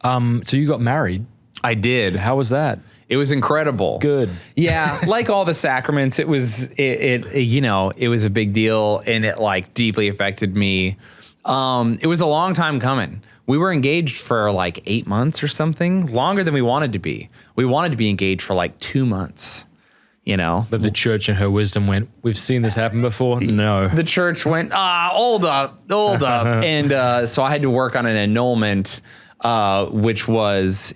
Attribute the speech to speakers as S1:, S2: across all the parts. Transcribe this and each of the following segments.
S1: So you got married.
S2: I did.
S1: How was that?
S2: It was incredible.
S1: Good.
S2: Yeah, like all the sacraments, it was it was a big deal, and it like deeply affected me. It was a long time coming. We were engaged for like 8 months or something, longer than we wanted to be. We wanted to be engaged for like 2 months, But
S1: the church in her wisdom went, we've seen this happen before. No.
S2: The church went, hold up. And so I had to work on an annulment, which was,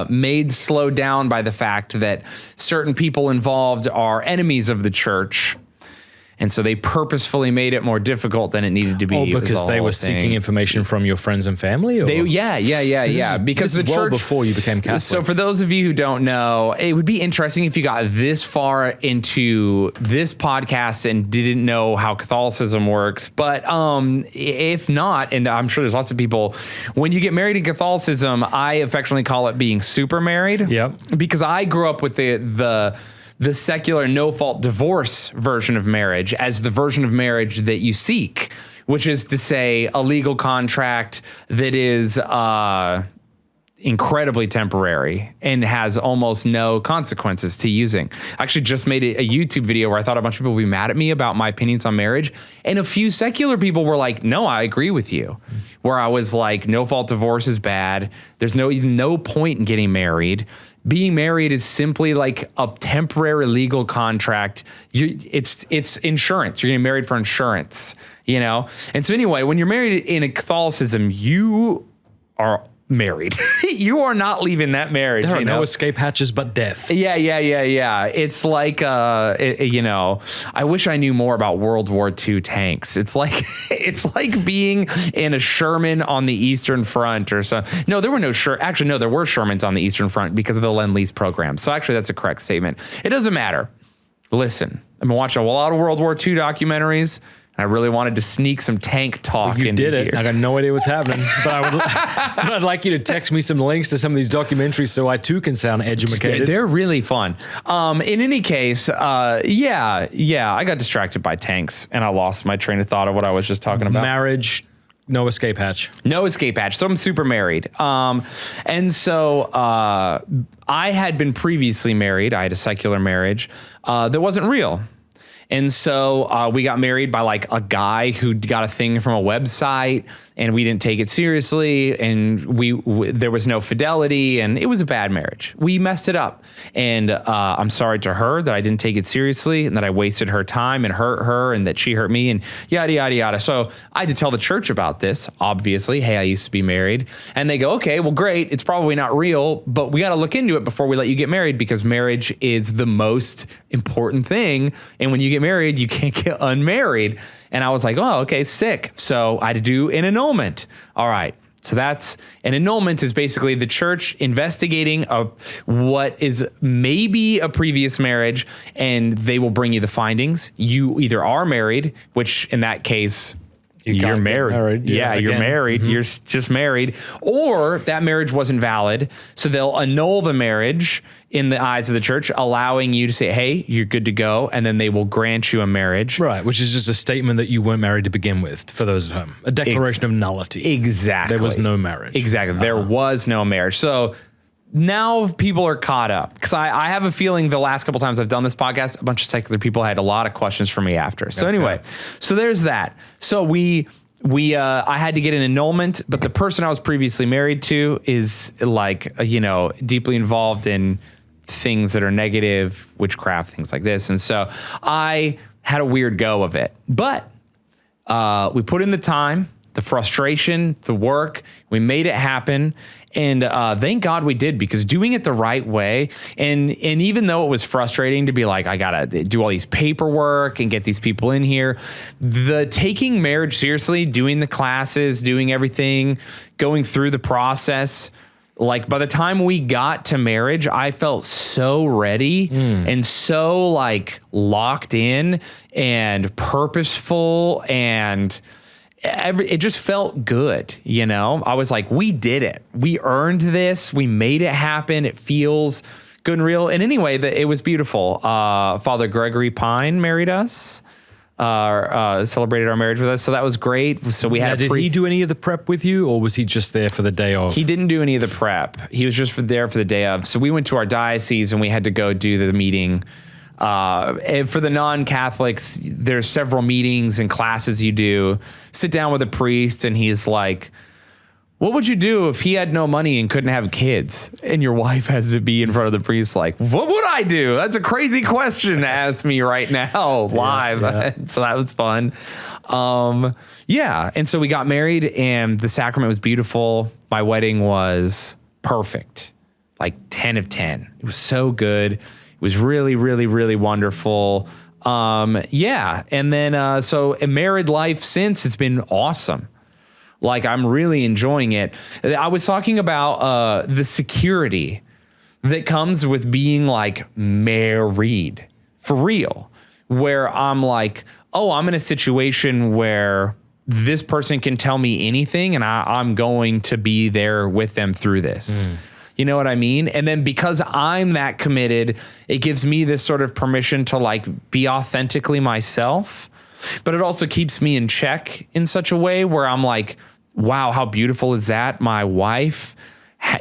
S2: made slowed down by the fact that certain people involved are enemies of the church. And so they purposefully made it more difficult than it needed to be.
S1: Oh, because they were seeking information from your friends and family? Or?
S2: Because the church,
S1: before you became Catholic.
S2: So for those of you who don't know, it would be interesting if you got this far into this podcast and didn't know how Catholicism works. But if not, and I'm sure there's lots of people, when you get married in Catholicism, I affectionately call it being super married.
S1: Yep.
S2: Because I grew up with the secular no-fault divorce version of marriage as the version of marriage that you seek, which is to say a legal contract that is incredibly temporary and has almost no consequences to using. I actually just made a YouTube video where I thought a bunch of people would be mad at me about my opinions on marriage. And a few secular people were like, no, I agree with you. Where I was like, no-fault divorce is bad. There's no point in getting married. Being married is simply like a temporary legal contract. It's insurance. You're getting married for insurance, And so anyway, when you're married in a Catholicism, you are married. You are not leaving that marriage.
S1: There are no escape hatches but death.
S2: Yeah. It's like, I wish I knew more about World War II tanks. It's like being in a Sherman on the Eastern Front or something. No, there were no Actually, no, there were Shermans on the Eastern Front because of the Lend-Lease program. So actually, that's a correct statement. It doesn't matter. Listen, I've been watching a lot of World War II documentaries. I really wanted to sneak some tank talk into here. You did it.
S1: I got no idea what's happening, but I'd like you to text me some links to some of these documentaries so I too can sound educated.
S2: They're really fun. In any case, I got distracted by tanks and I lost my train of thought of what I was just talking about.
S1: Marriage, no escape hatch.
S2: No escape hatch. So I'm super married. And so I had been previously married. I had a secular marriage that wasn't real. And so we got married by like a guy who got a thing from a website, and we didn't take it seriously, and there was no fidelity, and it was a bad marriage. We messed it up, and I'm sorry to her that I didn't take it seriously, and that I wasted her time and hurt her, and that she hurt me, and yada yada yada. So I had to tell the church about this. Obviously, hey, I used to be married, and they go, okay, well, great. It's probably not real, but we got to look into it before we let you get married because marriage is the most important thing, and when you get married, you can't get unmarried. And I was like, oh, okay, sick. So I had to do an annulment. All right. So that's an annulment is basically the church investigating what is maybe a previous marriage, and they will bring you the findings. You either are married, which in that case, you're married. Yeah, you're married. Mm-hmm. You're just married. Or that marriage wasn't valid. So they'll annul the marriage in the eyes of the church, allowing you to say, hey, you're good to go. And then they will grant you a marriage.
S1: Right, which is just a statement that you weren't married to begin with, for those at home. A declaration of nullity.
S2: Exactly.
S1: There was no marriage.
S2: Exactly. There was no marriage. So now people are caught up because I have a feeling the last couple times I've done this podcast, a bunch of secular people had a lot of questions for me after. So anyway, so there's that. So I had to get an annulment, but the person I was previously married to is like, deeply involved in things that are negative, witchcraft, things like this. And so I had a weird go of it, but we put in the time, the frustration, the work, we made it happen. And thank God we did, because doing it the right way, and even though it was frustrating to be like, I got to do all these paperwork and get these people in here, the taking marriage seriously, doing the classes, doing everything, going through the process, like by the time we got to marriage, I felt so ready and so like locked in and purposeful, and it just felt good, I was like, we did it. We earned this. We made it happen. It feels good and real. And anyway, it was beautiful. Father Gregory Pine married us. celebrated our marriage with us. So that was great. So we had
S1: did he do any of the prep with you, or was he just there for the day of?
S2: He didn't do any of the prep. He was just there for the day of. So we went to our diocese and we had to go do the meeting. And for the non-Catholics, there's several meetings and classes you do. Sit down with a priest and he's like, what would you do if he had no money and couldn't have kids? And your wife has to be in front of the priest like, what would I do? That's a crazy question to ask me right now live. Yeah. So that was fun. And so we got married and the sacrament was beautiful. My wedding was perfect, like 10 of 10. It was so good. It was really, really, really wonderful. And then so a married life since, it's been awesome. Like, I'm really enjoying it. I was talking about the security that comes with being like married for real, where I'm like, oh, I'm in a situation where this person can tell me anything and I'm going to be there with them through this. You know what I mean? And then because I'm that committed, it gives me this sort of permission to like be authentically myself. But it also keeps me in check in such a way where I'm like, wow, how beautiful is that? My wife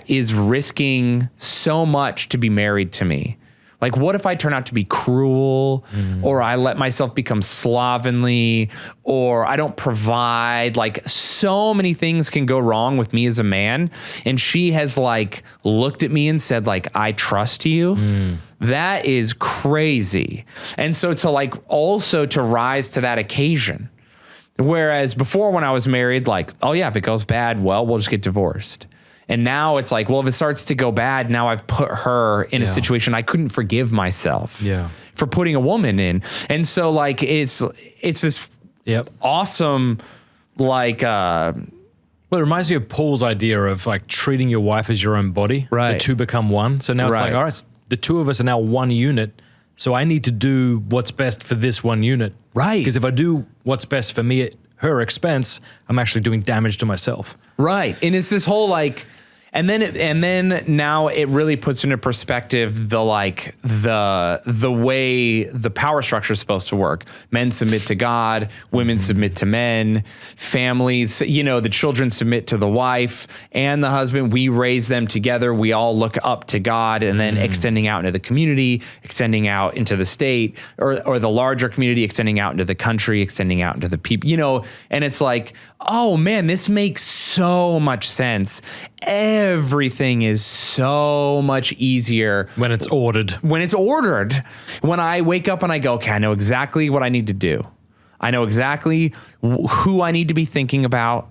S2: is risking so much to be married to me. Like, what if I turn out to be cruel or I let myself become slovenly or I don't provide? Like, so many things can go wrong with me as a man. And she has like looked at me and said like, I trust you. That is crazy. And so to like also to rise to that occasion. Whereas before when I was married, like, oh yeah, if it goes bad, well, we'll just get divorced. And now it's like, well, if it starts to go bad, now I've put her in a situation I couldn't forgive myself for putting a woman in. And so like, it's this awesome, like, well,
S1: it reminds me of Paul's idea of like treating your wife as your own body. Right. The two become one. So now it's like, all right, the two of us are now one unit. So I need to do what's best for this one unit. Right. Because if I do what's best for me at her expense, I'm actually doing damage to myself.
S2: Right. And it's this whole like, and then now it really puts into perspective the way the power structure is supposed to work. Men submit to God, women submit to men, families, the children submit to the wife and the husband. We raise them together. We all look up to God, and then extending out into the community, extending out into the state or the larger community, extending out into the country, extending out into the people, and it's like, oh man, this makes so much sense. Everything is so much easier
S1: when it's ordered.
S2: When I wake up and I go, okay, I know exactly what I need to do. I know exactly who I need to be thinking about,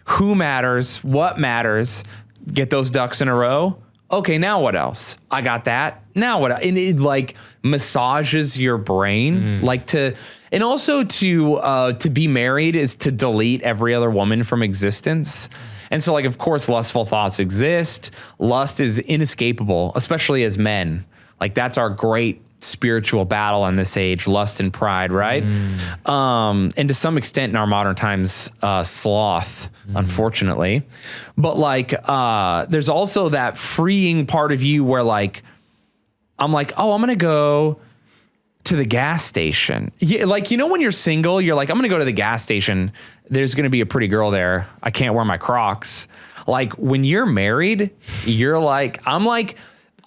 S2: who matters, what matters, get those ducks in a row. Okay, now what else? I got that. Now what? And it like massages your brain, and also to be married is to delete every other woman from existence. And so like, of course, lustful thoughts exist. Lust is inescapable, especially as men. Like that's our great spiritual battle in this age, lust and pride, right? And to some extent in our modern times, sloth, unfortunately. But like, there's also that freeing part of you where like, I'm like, oh, I'm going to go to the gas station. Yeah, like, when you're single, you're like, I'm going to go to the gas station. There's going to be a pretty girl there. I can't wear my Crocs. Like when you're married, you're like, I'm like,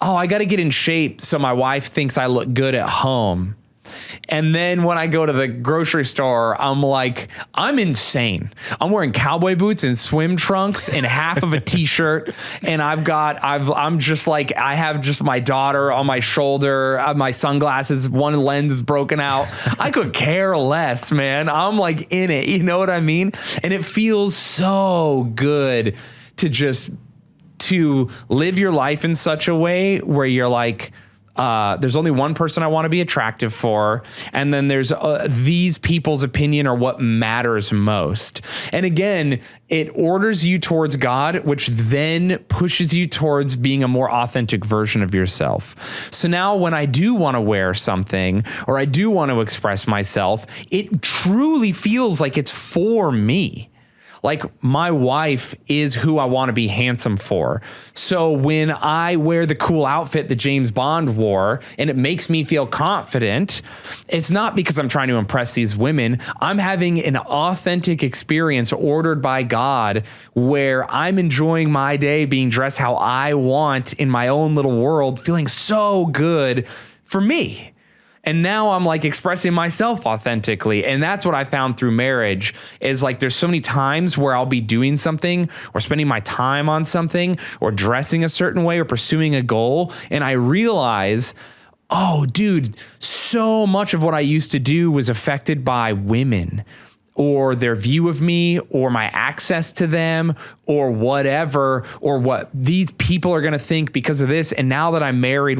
S2: oh, I got to get in shape so my wife thinks I look good at home. And then when I go to the grocery store, I'm like, I'm insane. I'm wearing cowboy boots and swim trunks and half of a t-shirt. And I'm just like, I have just my daughter on my shoulder. I have my sunglasses. One lens is broken out. I could care less, man. I'm like in it. You know what I mean? And it feels so good to live your life in such a way where you're like, there's only one person I want to be attractive for. And then there's these people's opinion are what matters most. And again, it orders you towards God, which then pushes you towards being a more authentic version of yourself. So now when I do want to wear something or I do want to express myself, it truly feels like it's for me. Like my wife is who I want to be handsome for. So when I wear the cool outfit that James Bond wore and it makes me feel confident, it's not because I'm trying to impress these women. I'm having an authentic experience ordered by God where I'm enjoying my day being dressed how I want in my own little world, feeling so good for me. And now I'm like expressing myself authentically. And that's what I found through marriage is like there's so many times where I'll be doing something or spending my time on something or dressing a certain way or pursuing a goal. And I realize, oh, dude, so much of what I used to do was affected by women or their view of me or my access to them or whatever, or what these people are going to think because of this. And now that I'm married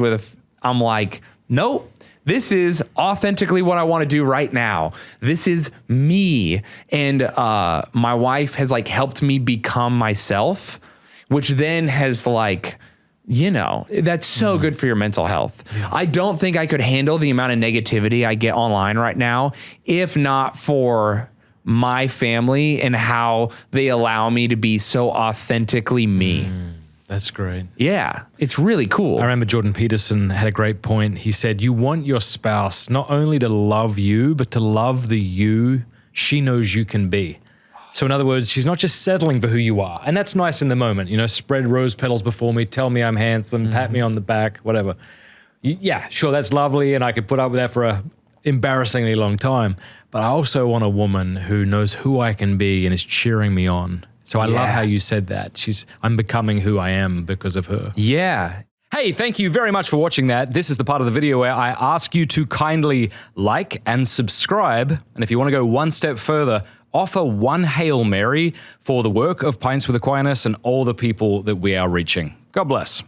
S2: I'm like, nope. This is authentically what I want to do right now. This is me. And my wife has like helped me become myself, which then has like, that's so good for your mental health. Yeah. I don't think I could handle the amount of negativity I get online right now if not for my family and how they allow me to be so authentically me.
S1: That's great.
S2: Yeah, it's really cool.
S1: I remember Jordan Peterson had a great point. He said, you want your spouse not only to love you, but to love the you she knows you can be. So in other words, she's not just settling for who you are. And that's nice in the moment, spread rose petals before me, tell me I'm handsome, pat me on the back, whatever. Yeah, sure, that's lovely. And I could put up with that for a embarrassingly long time. But I also want a woman who knows who I can be and is cheering me on. So I love how you said that. I'm becoming who I am because of her.
S2: Yeah.
S1: Hey, thank you very much for watching that. This is the part of the video where I ask you to kindly like and subscribe. And if you want to go one step further, offer one Hail Mary for the work of Pints with Aquinas and all the people that we are reaching. God bless.